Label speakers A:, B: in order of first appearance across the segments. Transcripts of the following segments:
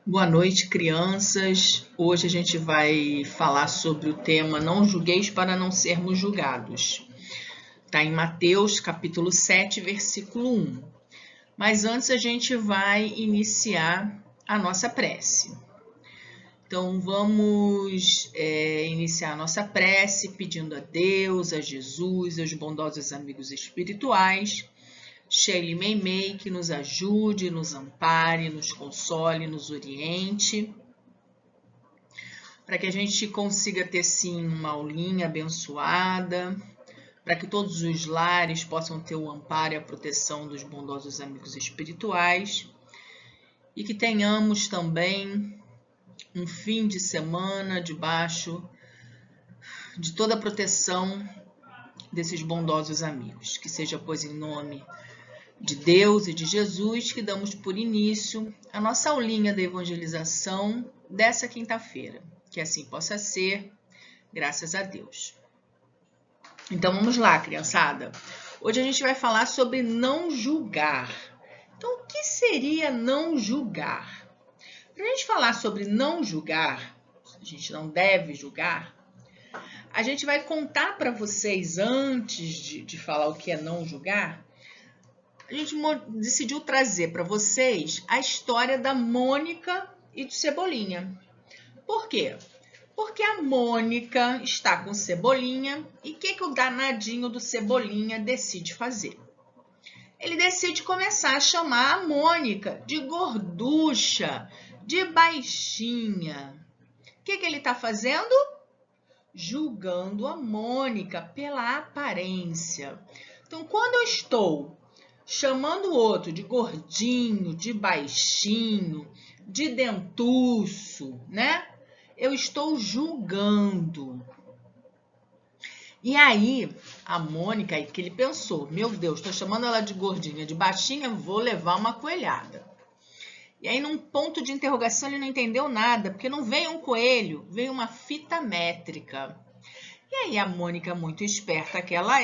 A: Boa noite, crianças. Hoje a gente vai falar sobre o tema Não julgueis para não sermos julgados. Está em Mateus, capítulo 7, versículo 1. Mas antes a gente vai iniciar a nossa prece. Então vamos iniciar a nossa prece pedindo a Deus, a Jesus, aos bondosos amigos espirituais, Sheila Meimei, que nos ajude, nos ampare, nos console, nos oriente, para que a gente consiga ter sim uma aulinha abençoada, para que todos os lares possam ter o amparo e a proteção dos bondosos amigos espirituais e que tenhamos também um fim de semana debaixo de toda a proteção desses bondosos amigos, que seja, pois, em nome de Deus e de Jesus que damos por início a nossa aulinha da evangelização dessa quinta-feira. Que assim possa ser, graças a Deus. Então vamos lá, criançada. Hoje a gente vai falar sobre não julgar. Então o que seria não julgar? Para a gente falar sobre não julgar, a gente não deve julgar, a gente vai contar para vocês, antes de falar o que é não julgar, a gente decidiu trazer para vocês a história da Mônica e do Cebolinha. Por quê? Porque a Mônica está com Cebolinha e o que o danadinho do Cebolinha decide fazer? Ele decide começar a chamar a Mônica de gorducha, de baixinha. O que ele está fazendo? Julgando a Mônica pela aparência. Então, quando eu estou chamando o outro de gordinho, de baixinho, de dentuço, né? Eu estou julgando. E aí, a Mônica, que ele pensou, meu Deus, estou chamando ela de gordinha, de baixinha, vou levar uma coelhada. E aí, num ponto de interrogação, ele não entendeu nada, porque não veio um coelho, veio uma fita métrica. E aí, a Mônica, muito esperta que ela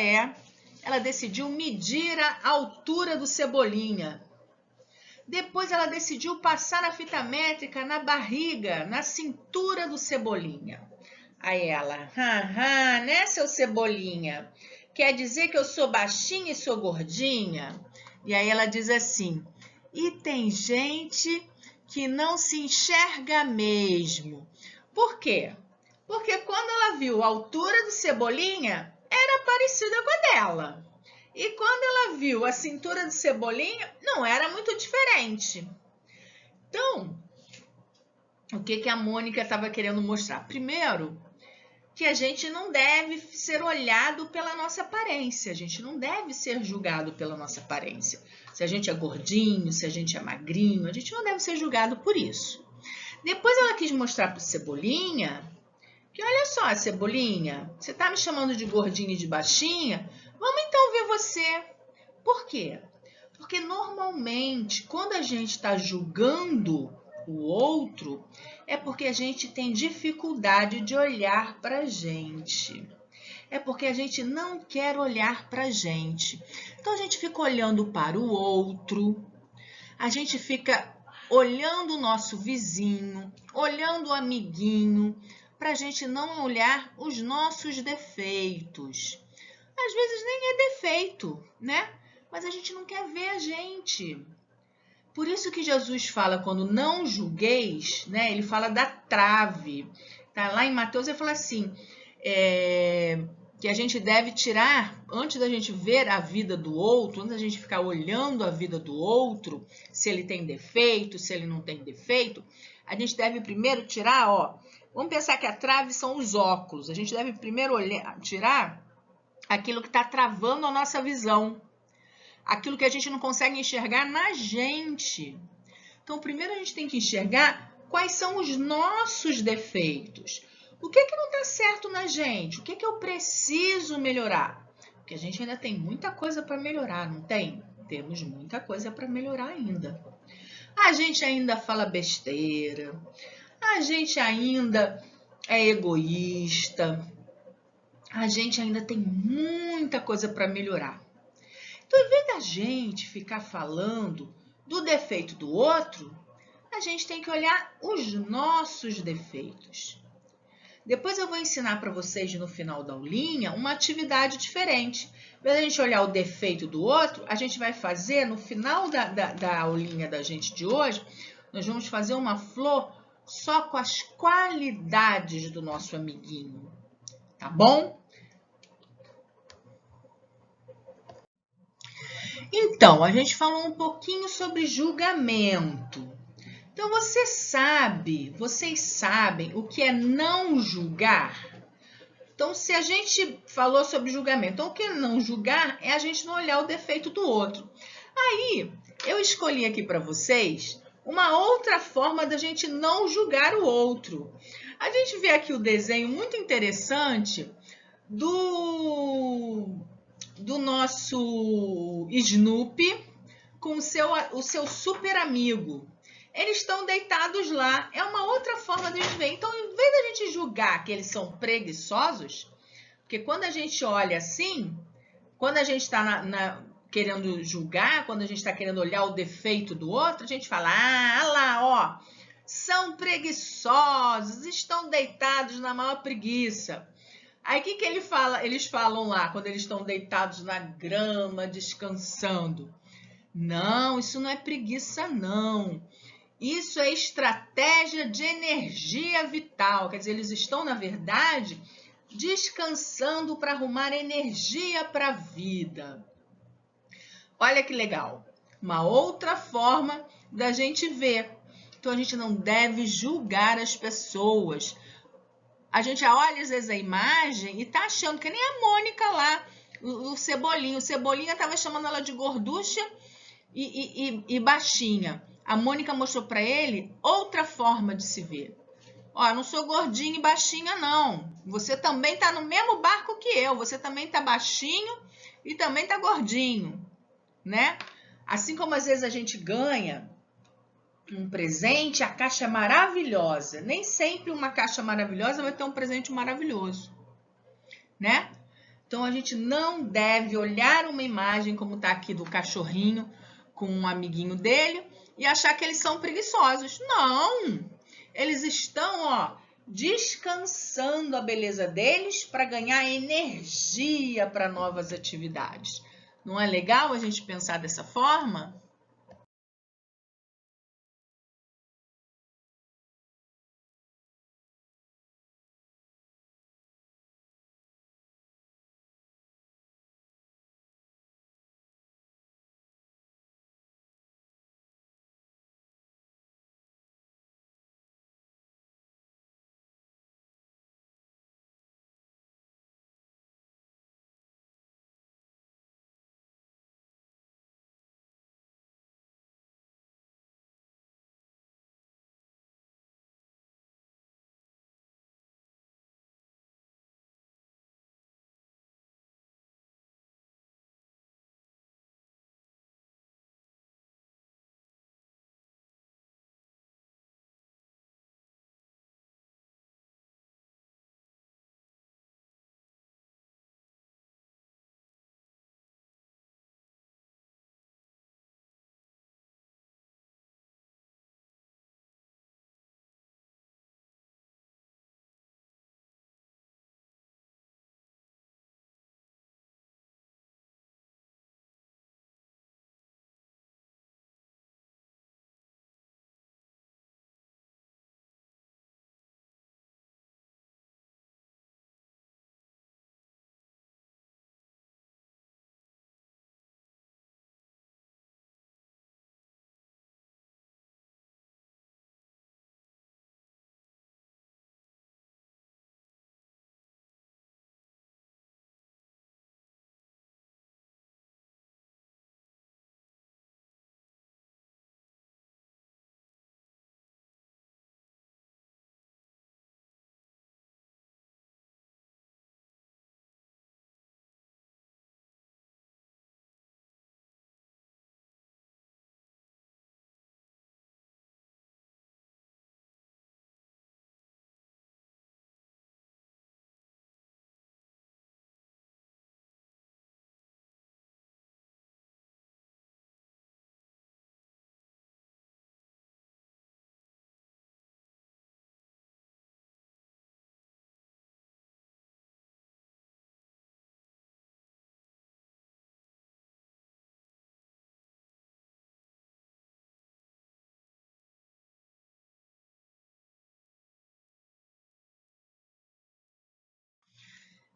A: decidiu medir a altura do Cebolinha. Depois ela decidiu passar a fita métrica na barriga, na cintura do Cebolinha. Aí ela, né, seu Cebolinha? Quer dizer que eu sou baixinha e sou gordinha? E aí ela diz assim, e tem gente que não se enxerga mesmo. Por quê? Porque quando ela viu a altura do Cebolinha, era parecida com a dela. E quando ela viu a cintura do Cebolinha, não era muito diferente. Então, o que a Mônica estava querendo mostrar? Primeiro, que a gente não deve ser olhado pela nossa aparência. A gente não deve ser julgado pela nossa aparência. Se a gente é gordinho, se a gente é magrinho, a gente não deve ser julgado por isso. Depois ela quis mostrar para o Cebolinha que, olha só, Cebolinha, você está me chamando de gordinha e de baixinha? Vamos então ver você. Por quê? Porque normalmente, quando a gente está julgando o outro, é porque a gente tem dificuldade de olhar para a gente. É porque a gente não quer olhar para a gente. Então, a gente fica olhando para o outro, a gente fica olhando o nosso vizinho, olhando o amiguinho, para a gente não olhar os nossos defeitos. Às vezes nem é defeito, né? Mas a gente não quer ver a gente. Por isso que Jesus fala, quando não julgueis, né? Ele fala da trave. Tá? Lá em Mateus ele fala assim, que a gente deve tirar, antes da gente ver a vida do outro, antes da gente ficar olhando a vida do outro, se ele tem defeito, se ele não tem defeito, a gente deve primeiro tirar, vamos pensar que a trave são os óculos. A gente deve primeiro tirar aquilo que está travando a nossa visão. Aquilo que a gente não consegue enxergar na gente. Então, primeiro a gente tem que enxergar quais são os nossos defeitos. O que não está certo na gente? O que eu preciso melhorar? Porque a gente ainda tem muita coisa para melhorar, não tem? Temos muita coisa para melhorar ainda. A gente ainda fala besteira. A gente ainda é egoísta. A gente ainda tem muita coisa para melhorar. Então, em vez da gente ficar falando do defeito do outro, a gente tem que olhar os nossos defeitos. Depois eu vou ensinar para vocês no final da aulinha uma atividade diferente. Para a gente olhar o defeito do outro, a gente vai fazer, no final da aulinha da gente de hoje, nós vamos fazer uma flor só com as qualidades do nosso amiguinho. Tá bom? Então, a gente falou um pouquinho sobre julgamento. Então, vocês sabem o que é não julgar? Então, se a gente falou sobre julgamento, então o que é não julgar é a gente não olhar o defeito do outro. Aí, eu escolhi aqui para vocês uma outra forma da gente não julgar o outro. A gente vê aqui o desenho muito interessante do nosso Snoopy com o seu super amigo. Eles estão deitados lá. É uma outra forma de a gente ver. Então, em vez da gente julgar que eles são preguiçosos, porque quando a gente olha assim, quando a gente está querendo julgar, quando a gente está querendo olhar o defeito do outro, a gente fala, lá, ó, são preguiçosos, estão deitados na maior preguiça. Aí, o que eles falam lá, quando eles estão deitados na grama, descansando? Não, isso não é preguiça, não. Isso é estratégia de energia vital. Quer dizer, eles estão, na verdade, descansando para arrumar energia para a vida. Olha que legal. Uma outra forma da gente ver. Então, a gente não deve julgar as pessoas. A gente olha, às vezes, a imagem e tá achando que nem a Mônica lá, o Cebolinha. O Cebolinha estava chamando ela de gorducha e baixinha. A Mônica mostrou para ele outra forma de se ver. Ó, eu não sou gordinha e baixinha, não. Você também está no mesmo barco que eu. Você também está baixinho e também está gordinho, né? Assim como às vezes a gente ganha um presente, a caixa é maravilhosa. Nem sempre uma caixa maravilhosa vai ter um presente maravilhoso, né? Então, a gente não deve olhar uma imagem como está aqui do cachorrinho com um amiguinho dele e achar que eles são preguiçosos. Não! Eles estão, ó, descansando a beleza deles para ganhar energia para novas atividades. Não é legal a gente pensar dessa forma?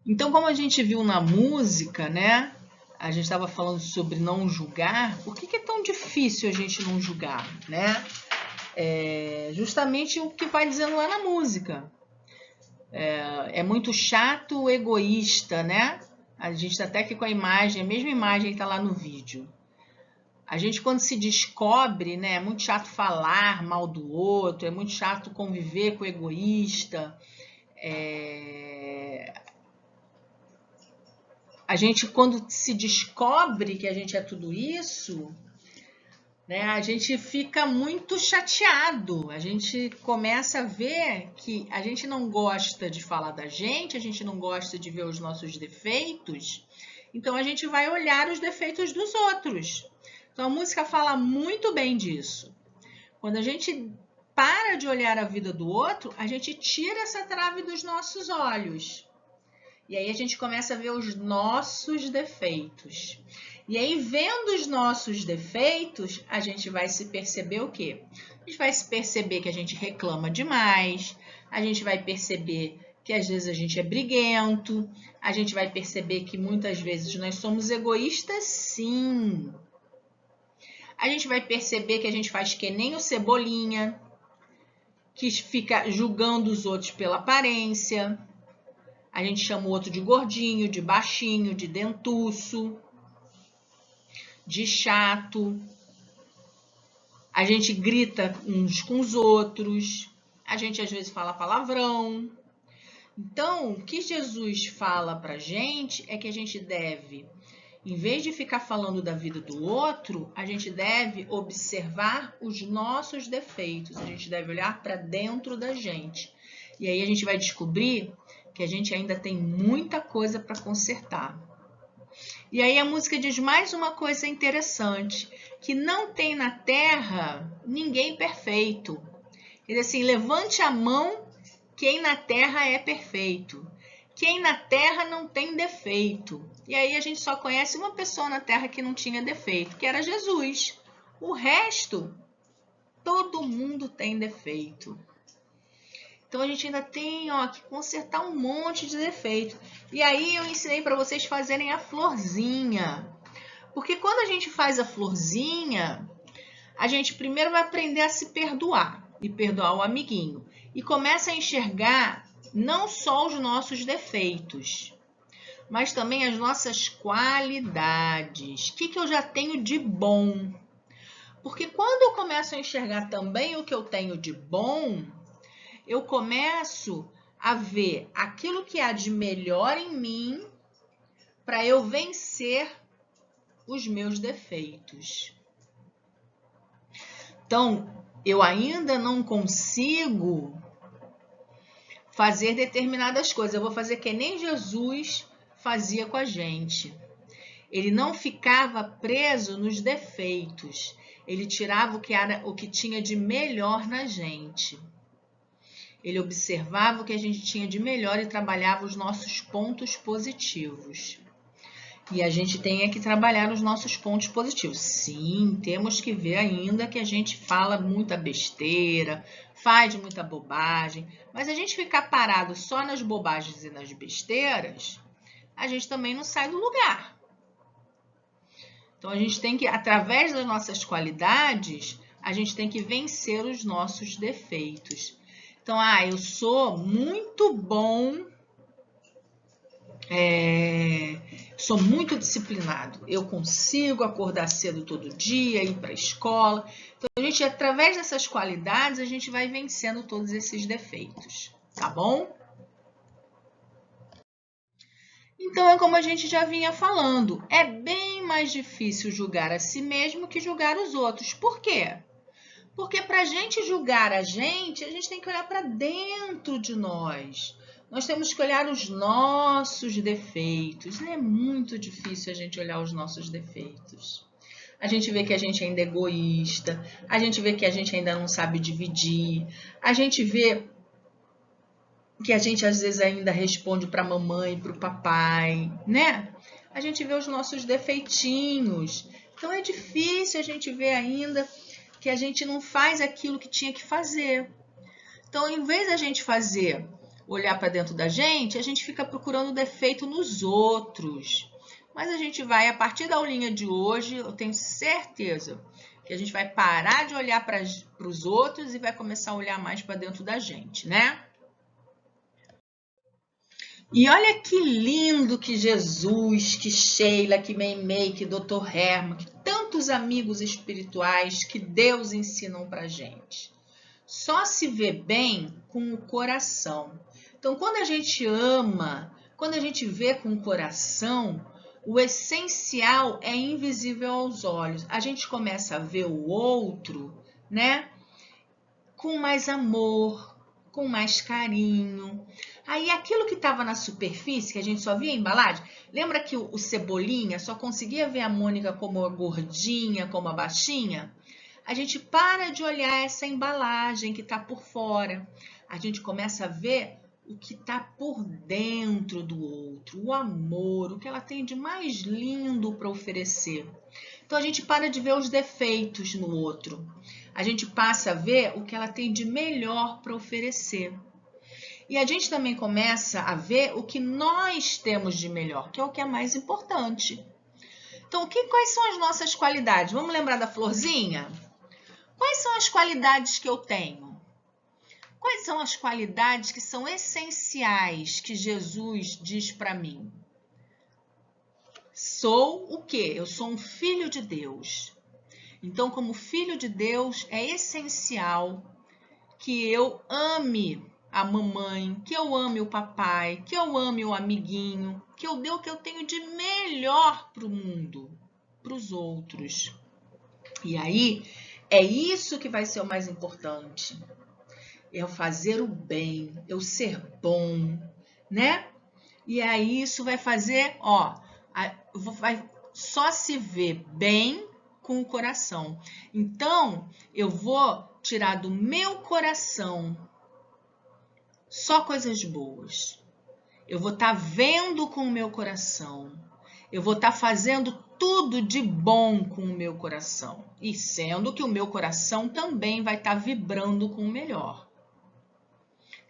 A: Então, como a gente viu na música, né? A gente estava falando sobre não julgar. Por que é tão difícil a gente não julgar, né? Justamente o que vai dizendo lá na música. É muito chato, egoísta, né? A gente está até aqui com a imagem, a mesma imagem está lá no vídeo. A gente, quando se descobre, né? É muito chato falar mal do outro, é muito chato conviver com o egoísta. A gente, quando se descobre que a gente é tudo isso, né, a gente fica muito chateado. A gente começa a ver que a gente não gosta de falar da gente, a gente não gosta de ver os nossos defeitos, então a gente vai olhar os defeitos dos outros. Então a música fala muito bem disso. Quando a gente para de olhar a vida do outro, a gente tira essa trave dos nossos olhos. E aí a gente começa a ver os nossos defeitos. E aí, vendo os nossos defeitos, a gente vai se perceber o quê? A gente vai se perceber que a gente reclama demais, a gente vai perceber que às vezes a gente é briguento, a gente vai perceber que muitas vezes nós somos egoístas, sim. A gente vai perceber que a gente faz que nem o Cebolinha, que fica julgando os outros pela aparência. A gente chama o outro de gordinho, de baixinho, de dentuço, de chato. A gente grita uns com os outros. A gente às vezes fala palavrão. Então, o que Jesus fala pra gente é que a gente deve, em vez de ficar falando da vida do outro, a gente deve observar os nossos defeitos. A gente deve olhar para dentro da gente. E aí a gente vai descobrir que a gente ainda tem muita coisa para consertar. E aí a música diz mais uma coisa interessante, que não tem na terra ninguém perfeito. Ele diz assim, levante a mão quem na terra é perfeito. Quem na terra não tem defeito. E aí a gente só conhece uma pessoa na terra que não tinha defeito, que era Jesus. O resto, todo mundo tem defeito. Então a gente ainda tem que consertar um monte de defeito. E aí eu ensinei para vocês fazerem a florzinha. Porque quando a gente faz a florzinha, a gente primeiro vai aprender a se perdoar e perdoar o amiguinho. E começa a enxergar não só os nossos defeitos, mas também as nossas qualidades. O que eu já tenho de bom? Porque quando eu começo a enxergar também o que eu tenho de bom, eu começo a ver aquilo que há de melhor em mim para eu vencer os meus defeitos. Então, eu ainda não consigo fazer determinadas coisas. Eu vou fazer que nem Jesus fazia com a gente. Ele não ficava preso nos defeitos. Ele tirava o que tinha de melhor na gente. Ele observava o que a gente tinha de melhor e trabalhava os nossos pontos positivos. E a gente tem que trabalhar os nossos pontos positivos. Sim, temos que ver ainda que a gente fala muita besteira, faz muita bobagem, mas a gente ficar parado só nas bobagens e nas besteiras, a gente também não sai do lugar. Então a gente tem que, através das nossas qualidades, a gente tem que vencer os nossos defeitos. Então, eu sou muito bom, sou muito disciplinado. Eu consigo acordar cedo todo dia, ir para a escola. Então, a gente, através dessas qualidades, a gente vai vencendo todos esses defeitos, tá bom? Então, é como a gente já vinha falando, é bem mais difícil julgar a si mesmo que julgar os outros. Por quê? Porque para a gente julgar a gente tem que olhar para dentro de nós. Nós temos que olhar os nossos defeitos. É muito difícil a gente olhar os nossos defeitos. A gente vê que a gente ainda é egoísta, a gente vê que a gente ainda não sabe dividir, a gente vê que a gente às vezes ainda responde para a mamãe, para o papai, né? A gente vê os nossos defeitinhos. Então é difícil a gente ver ainda que a gente não faz aquilo que tinha que fazer. Então, em vez da gente fazer olhar para dentro da gente, a gente fica procurando defeito nos outros. Mas a gente vai, a partir da aulinha de hoje, eu tenho certeza que a gente vai parar de olhar para os outros e vai começar a olhar mais para dentro da gente, né? E olha que lindo que Jesus, que Sheila, que Meimei, que Dr. Herman, que tantos amigos espirituais que Deus ensinam para gente. Só se vê bem com o coração. Então, quando a gente ama, quando a gente vê com o coração, o essencial é invisível aos olhos. A gente começa a ver o outro, né? Com mais amor, com mais carinho. Aí aquilo que estava na superfície, que a gente só via a embalagem, lembra que o Cebolinha só conseguia ver a Mônica como a gordinha, como a baixinha? A gente para de olhar essa embalagem que está por fora. A gente começa a ver o que está por dentro do outro, o amor, o que ela tem de mais lindo para oferecer. Então a gente para de ver os defeitos no outro. A gente passa a ver o que ela tem de melhor para oferecer. E a gente também começa a ver o que nós temos de melhor, que é o que é mais importante. Então, quais são as nossas qualidades? Vamos lembrar da florzinha? Quais são as qualidades que eu tenho? Quais são as qualidades que são essenciais que Jesus diz para mim? Sou o quê? Eu sou um filho de Deus. Então, como filho de Deus, é essencial que eu ame a mamãe, que eu ame o papai, que eu ame o amiguinho, que eu dê o que eu tenho de melhor para o mundo, para os outros. E aí, é isso que vai ser o mais importante. Eu fazer o bem, eu ser bom, né? E aí isso vai fazer, vai só se ver bem com o coração. Então, eu vou tirar do meu coração só coisas boas. Eu vou estar vendo com o meu coração. Eu vou estar fazendo tudo de bom com o meu coração. E sendo que o meu coração também vai estar vibrando com o melhor.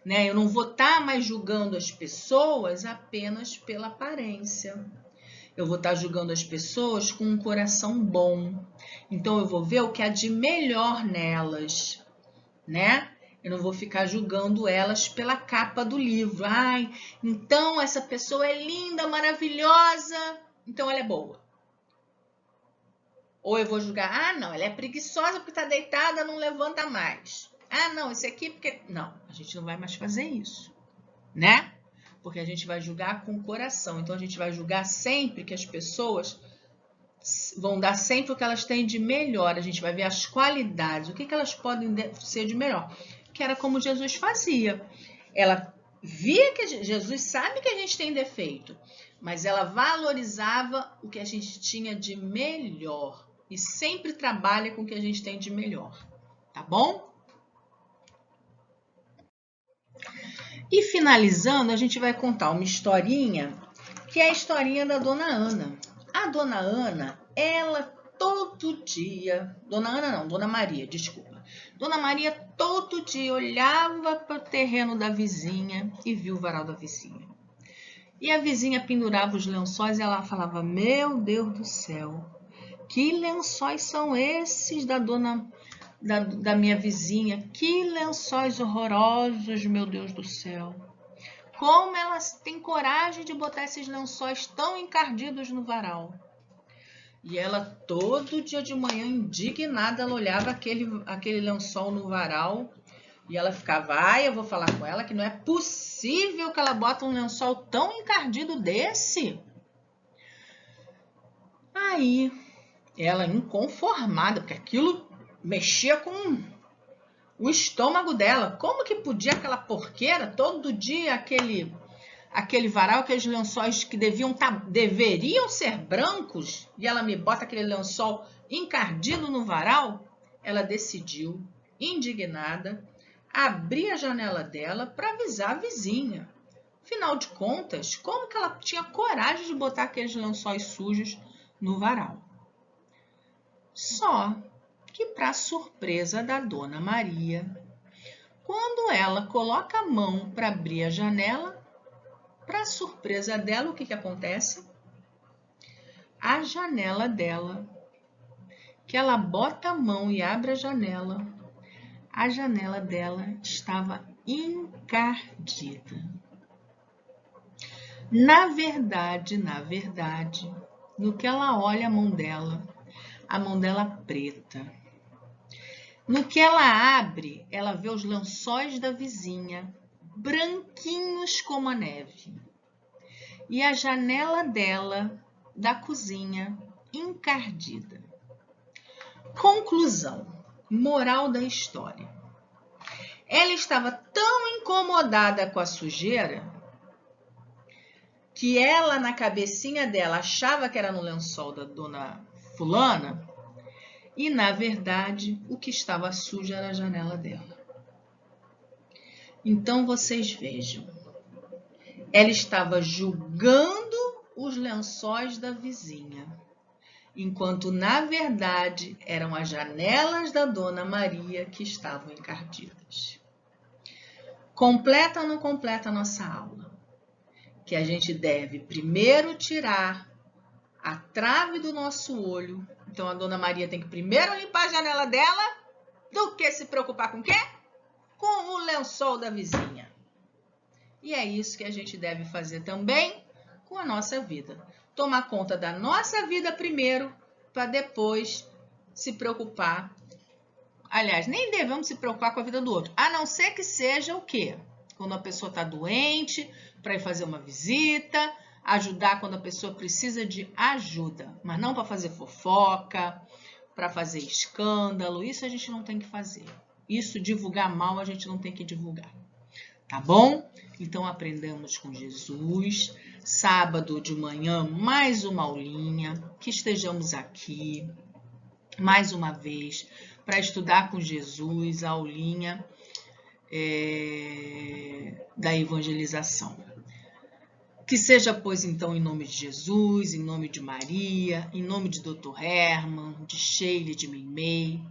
A: Né? Eu não vou estar mais julgando as pessoas apenas pela aparência. Eu vou estar julgando as pessoas com um coração bom. Então, eu vou ver o que há de melhor nelas, né? Eu não vou ficar julgando elas pela capa do livro. Ai, então essa pessoa é linda, maravilhosa, então ela é boa. Ou eu vou julgar, não, ela é preguiçosa porque está deitada, não levanta mais. Não, esse aqui porque... Não, a gente não vai mais fazer isso, né? Porque a gente vai julgar com o coração. Então, a gente vai julgar sempre que as pessoas vão dar sempre o que elas têm de melhor. A gente vai ver as qualidades, o que elas podem ser de melhor. Que era como Jesus fazia. Ela via que Jesus sabe que a gente tem defeito, mas ela valorizava o que a gente tinha de melhor. E sempre trabalha com o que a gente tem de melhor. Tá bom? E finalizando, a gente vai contar uma historinha, que é a historinha da Dona Ana. A Dona Ana, ela todo dia... Dona Maria, desculpa. Dona Maria todo dia olhava para o terreno da vizinha e viu o varal da vizinha. E a vizinha pendurava os lençóis e ela falava, meu Deus do céu, que lençóis são esses da minha vizinha? Que lençóis horrorosos, meu Deus do céu. Como elas têm coragem de botar esses lençóis tão encardidos no varal? E ela, todo dia de manhã, indignada, ela olhava aquele lençol no varal e ela ficava, eu vou falar com ela que não é possível que ela bota um lençol tão encardido desse. Aí, ela inconformada, porque aquilo mexia com o estômago dela. Como que podia aquela porqueira, todo dia aquele varal, aqueles lençóis que deveriam ser brancos, e ela me bota aquele lençol encardido no varal? Ela decidiu, indignada, abrir a janela dela para avisar a vizinha. Afinal de contas, como que ela tinha coragem de botar aqueles lençóis sujos no varal? Só que, para surpresa da Dona Maria, Quando ela coloca a mão para abrir a janela, para surpresa dela, o que acontece? A janela dela, que ela bota a mão e abre a janela dela estava encardida. Na verdade, no que ela olha a mão dela preta. No que ela abre, ela vê os lençóis da vizinha, branquinhos como a neve. E a janela dela, da cozinha, encardida. Conclusão, moral da história. Ela estava tão incomodada com a sujeira que ela, na cabecinha dela, achava que era no lençol da dona fulana e, na verdade, o que estava sujo era a janela dela. Então, vocês vejam, ela estava julgando os lençóis da vizinha, enquanto, na verdade, eram as janelas da dona Maria que estavam encardidas. Completa ou não completa a nossa aula? Que a gente deve primeiro tirar a trave do nosso olho. Então, a dona Maria tem que primeiro limpar a janela dela do que se preocupar com o quê? Com o lençol da vizinha. E é isso que a gente deve fazer também com a nossa vida. Tomar conta da nossa vida primeiro, para depois se preocupar. Aliás, nem devemos se preocupar com a vida do outro, a não ser que seja o quê? Quando a pessoa está doente, para ir fazer uma visita, ajudar quando a pessoa precisa de ajuda, mas não para fazer fofoca, para fazer escândalo, isso a gente não tem que fazer. Isso, divulgar mal, a gente não tem que divulgar. Tá bom? Então, aprendamos com Jesus. Sábado de manhã, mais uma aulinha. Que estejamos aqui, mais uma vez, para estudar com Jesus, a aulinha da evangelização. Que seja, pois, então, em nome de Jesus, em nome de Maria, em nome de Dr. Herman, de Sheila, de Meimei,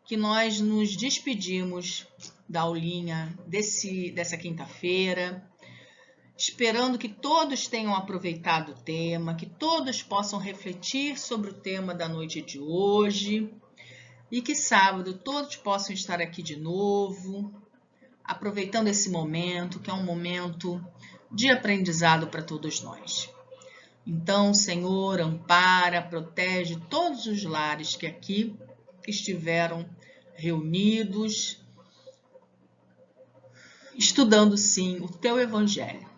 A: que nós nos despedimos da aulinha dessa quinta-feira, esperando que todos tenham aproveitado o tema, que todos possam refletir sobre o tema da noite de hoje e que sábado todos possam estar aqui de novo, aproveitando esse momento, que é um momento de aprendizado para todos nós. Então, Senhor, ampara, protege todos os lares que aqui estiveram reunidos, estudando, sim, o Teu Evangelho.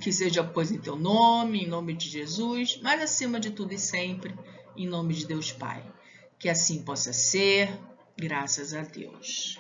A: Que seja, pois, em Teu nome, em nome de Jesus, mas, acima de tudo e sempre, em nome de Deus Pai. Que assim possa ser, graças a Deus.